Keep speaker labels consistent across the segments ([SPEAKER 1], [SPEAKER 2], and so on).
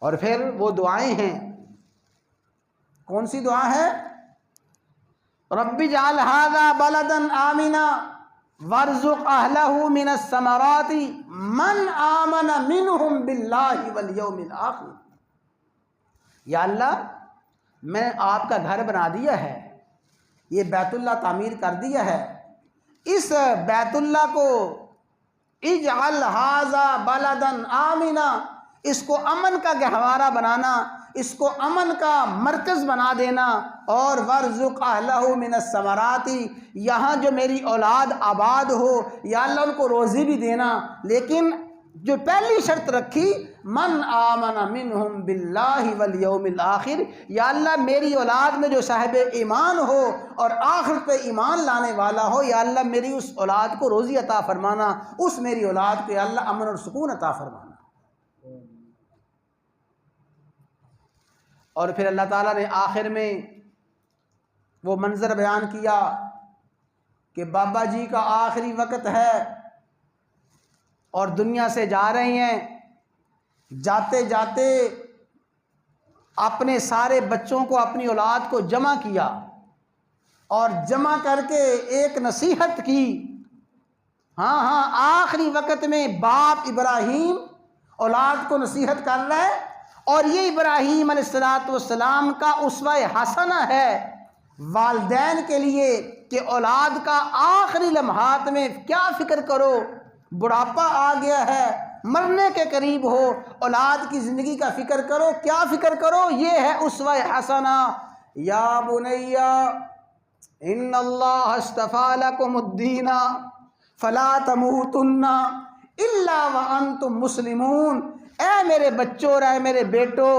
[SPEAKER 1] اور پھر وہ دعائیں ہیں، کون سی دعا ہے؟ رب اجعل ھذا بلدا آمنا وارزق اہلہ من الثمرات من آمن منہم باللہ والیوم الآخر۔ یا اللہ میں نے آپ کا گھر بنا دیا ہے، یہ بیت اللہ تعمیر کر دیا ہے، اس بیت اللہ کو اجعل ھذا بلدا آمنا، اس کو امن کا گہوارہ بنانا، اس کو امن کا مرکز بنا دینا، اور وارزق اہلہ من الثمرات، یہاں جو میری اولاد آباد ہو یا اللہ ان کو روزی بھی دینا، لیکن جو پہلی شرط رکھی من آمن منہم باللہ والیوم الآخر، یا اللہ میری اولاد میں جو صاحب ایمان ہو اور آخرت پہ ایمان لانے والا ہو، یا اللہ میری اس اولاد کو روزی عطا فرمانا، اس میری اولاد کو یا اللہ امن اور سکون عطا فرمانا۔ اور پھر اللہ تعالیٰ نے آخر میں وہ منظر بیان کیا کہ بابا جی کا آخری وقت ہے اور دنیا سے جا رہے ہیں، جاتے جاتے اپنے سارے بچوں کو، اپنی اولاد کو جمع کیا اور جمع کر کے ایک نصیحت کی۔ ہاں آخری وقت میں باپ ابراہیم اولاد کو نصیحت کر رہا ہے، اور یہ ابراہیم علیہ السلام کا اسوہ حسنہ ہے والدین کے لیے کہ اولاد کا آخری لمحات میں کیا فکر کرو، بڑھاپا آ گیا ہے، مرنے کے قریب ہو، اولاد کی زندگی کا فکر کرو، کیا فکر کرو، یہ ہے اسوہ حسنہ۔ یا بنی ان اللہ اصطفیٰ لکم الدین فلا تموتن الا وانتم مسلمون، اے میرے بچوں اور اے میرے بیٹو،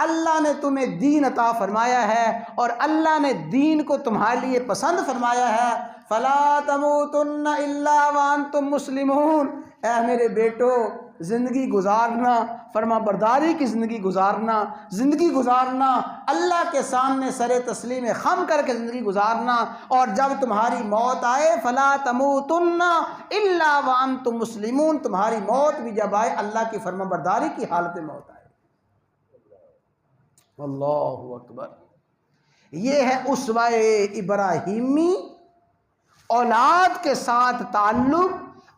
[SPEAKER 1] اللہ نے تمہیں دین عطا فرمایا ہے اور اللہ نے دین کو تمہارے لیے پسند فرمایا ہے، فلا تموتن الا وانتم مسلمون، اے میرے بیٹو زندگی گزارنا، فرما برداری کی زندگی گزارنا، اللہ کے سامنے سر تسلیم خم کر کے زندگی گزارنا، اور جب تمہاری موت آئے فلا تموتن الا وانتم مسلمون، تمہاری موت بھی جب آئے اللہ کی فرما برداری کی حالت موت آئے۔ اللہ اکبر۔ یہ ہے اسوہ ابراہیمی، اولاد کے ساتھ تعلق،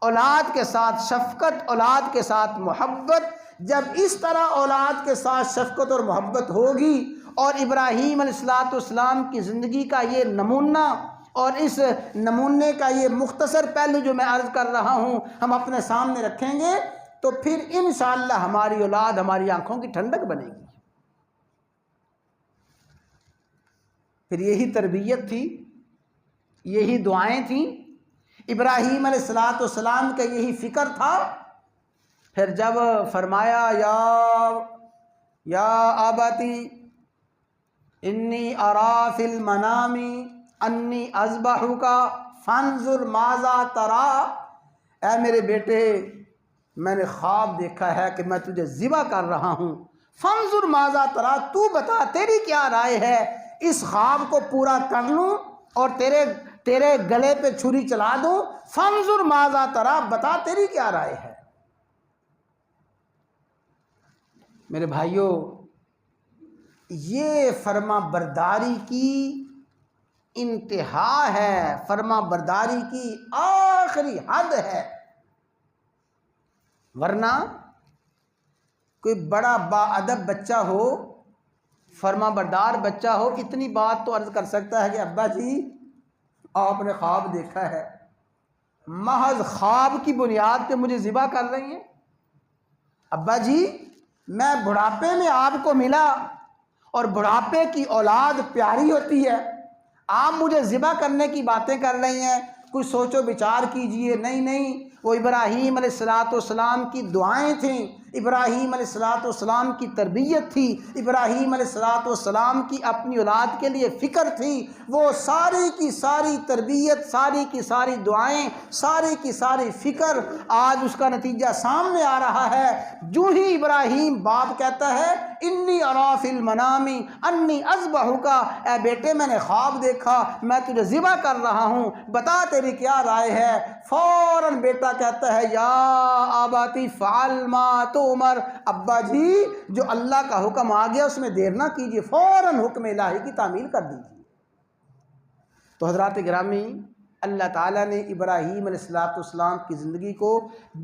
[SPEAKER 1] اولاد کے ساتھ شفقت، اولاد کے ساتھ محبت۔ جب اس طرح اولاد کے ساتھ شفقت اور محبت ہوگی، اور ابراہیم علیہ السلام کی زندگی کا یہ نمونہ اور اس نمونے کا یہ مختصر پہلو جو میں عرض کر رہا ہوں ہم اپنے سامنے رکھیں گے، تو پھر انشاءاللہ ہماری اولاد ہماری آنکھوں کی ٹھنڈک بنے گی۔ پھر یہی تربیت تھی، یہی دعائیں تھیں، ابراہیم علیہ السلام کا یہی فکر تھا۔ پھر جب فرمایا یا آباتی انی ارا فی المنام انی اذبحک فانظر ماذا ترا، اے میرے بیٹے میں نے خواب دیکھا ہے کہ میں تجھے ذبح کر رہا ہوں، فانظر ماذا ترا، تو بتا تیری کیا رائے ہے، اس خواب کو پورا کر لوں اور تیرے گلے پہ چھری چلا دوں، فانظر ماذا ترا، بتا تیری کیا رائے ہے۔ میرے بھائیوں، یہ فرما برداری کی انتہا ہے، فرما برداری کی آخری حد ہے، ورنہ کوئی بڑا باادب بچہ ہو، فرما بردار بچہ ہو، اتنی بات تو عرض کر سکتا ہے کہ ابا جی آپ نے خواب دیکھا ہے، محض خواب کی بنیاد پہ مجھے ذبح کر رہی ہیں، ابا جی میں بڑھاپے میں آپ کو ملا اور بڑھاپے کی اولاد پیاری ہوتی ہے، آپ مجھے ذبح کرنے کی باتیں کر رہی ہیں، کچھ سوچو بچار کیجئے۔ نہیں، وہ ابراہیم علیہ السلام کی دعائیں تھیں، ابراہیم علیہ السلام کی تربیت تھی، ابراہیم علیہ السلام کی اپنی اولاد کے لیے فکر تھی، وہ ساری کی ساری تربیت، ساری کی ساری دعائیں، ساری کی ساری فکر، آج اس کا نتیجہ سامنے آ رہا ہے۔ جو ہی ابراہیم باپ کہتا ہے انی ارا فی المنام انی اذبحک، اے بیٹے میں نے خواب دیکھا میں تجھے ذبح کر رہا ہوں، بتا تیری کیا رائے ہے، فوراً بیٹا کہتا ہے یا آباتی فعل ما تؤمر، عمر ابا جی جو اللہ کا حکم آ گیا اس میں دیر نہ کیجیے، فوراً حکم الہی کی تعمیل کر دیجیے۔ تو حضرات گرامی، اللہ تعالیٰ نے ابراہیم علیہ السلام کی زندگی کو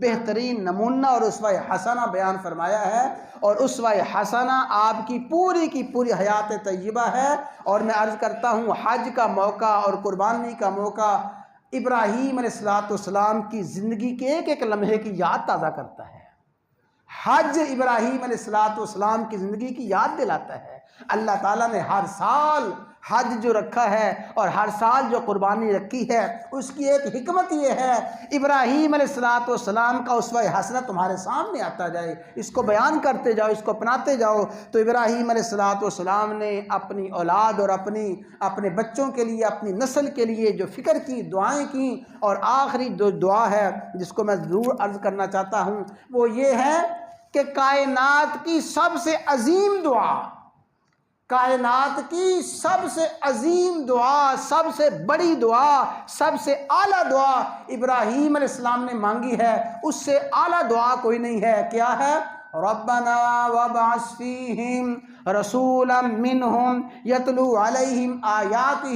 [SPEAKER 1] بہترین نمونہ اور اسوہ حسنہ بیان فرمایا ہے، اور اسوہ حسنہ آپ کی پوری حیات طیبہ ہے۔ اور میں عرض کرتا ہوں حج کا موقع اور قربانی کا موقع ابراہیم علیہ السلام کی زندگی کے ایک ایک لمحے کی یاد تازہ کرتا ہے۔ حج ابراہیم علیہ السلام کی زندگی کی یاد دلاتا ہے۔ اللہ تعالیٰ نے ہر سال حج جو رکھا ہے اور ہر سال جو قربانی رکھی ہے، اس کی ایک حکمت یہ ہے ابراہیم علیہ السلام کا اسوہ حسنہ تمہارے سامنے آتا جائے، اس کو بیان کرتے جاؤ، اس کو اپناتے جاؤ۔ تو ابراہیم علیہ السلام نے اپنی اولاد اور اپنے بچوں کے لیے، اپنی نسل کے لیے جو فکر کی، دعائیں کی، اور آخری جو دعا ہے جس کو میں ضرور عرض کرنا چاہتا ہوں وہ یہ ہے کہ کائنات کی سب سے عظیم دعا، کائنات کی سب سے عظیم دعا، سب سے بڑی دعا، سب سے اعلیٰ دعا ابراہیم علیہ السلام نے مانگی ہے، اس سے اعلیٰ دعا کوئی نہیں ہے۔ کیا ہے؟ ربنا وابعث فیہم رسولا منہم یتلو علیہم آیاتہ۔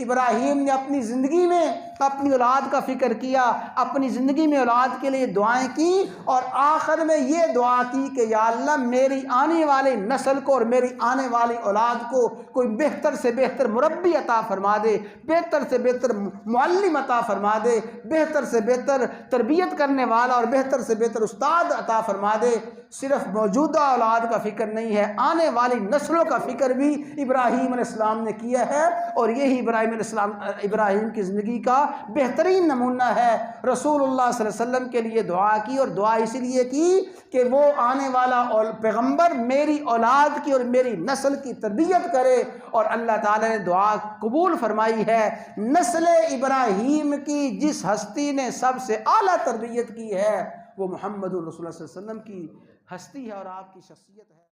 [SPEAKER 1] ابراہیم نے اپنی زندگی میں اپنی اولاد کا فکر کیا، اپنی زندگی میں اولاد کے لیے دعائیں کی، اور آخر میں یہ دعا کی کہ یا اللہ میری آنے والی نسل کو اور میری آنے والی اولاد کو کوئی بہتر سے بہتر مربی عطا فرما دے، بہتر سے بہتر معلم عطا فرما دے، بہتر سے بہتر تربیت کرنے والا اور بہتر سے بہتر استاد عطا فرما دے۔ صرف موجودہ اولاد کا فکر نہیں ہے، آنے والی نسلوں کا فکر بھی ابراہیم علیہ السلام نے کیا ہے، اور یہی ابراہیم کی زندگی کا بہترین نمونہ ہے۔ رسول اللہ صلی اللہ علیہ وسلم کے لیے دعا کی، اور دعا اسی لیے کی کہ وہ آنے والا پیغمبر میری اولاد کی اور میری نسل کی تربیت کرے، اور اللہ تعالی نے دعا قبول فرمائی ہے۔ نسل ابراہیم کی جس ہستی نے سب سے اعلیٰ تربیت کی ہے وہ محمد رسول اللہ صلی اللہ علیہ وسلم کی ہستی ہے اور آپ کی شخصیت ہے۔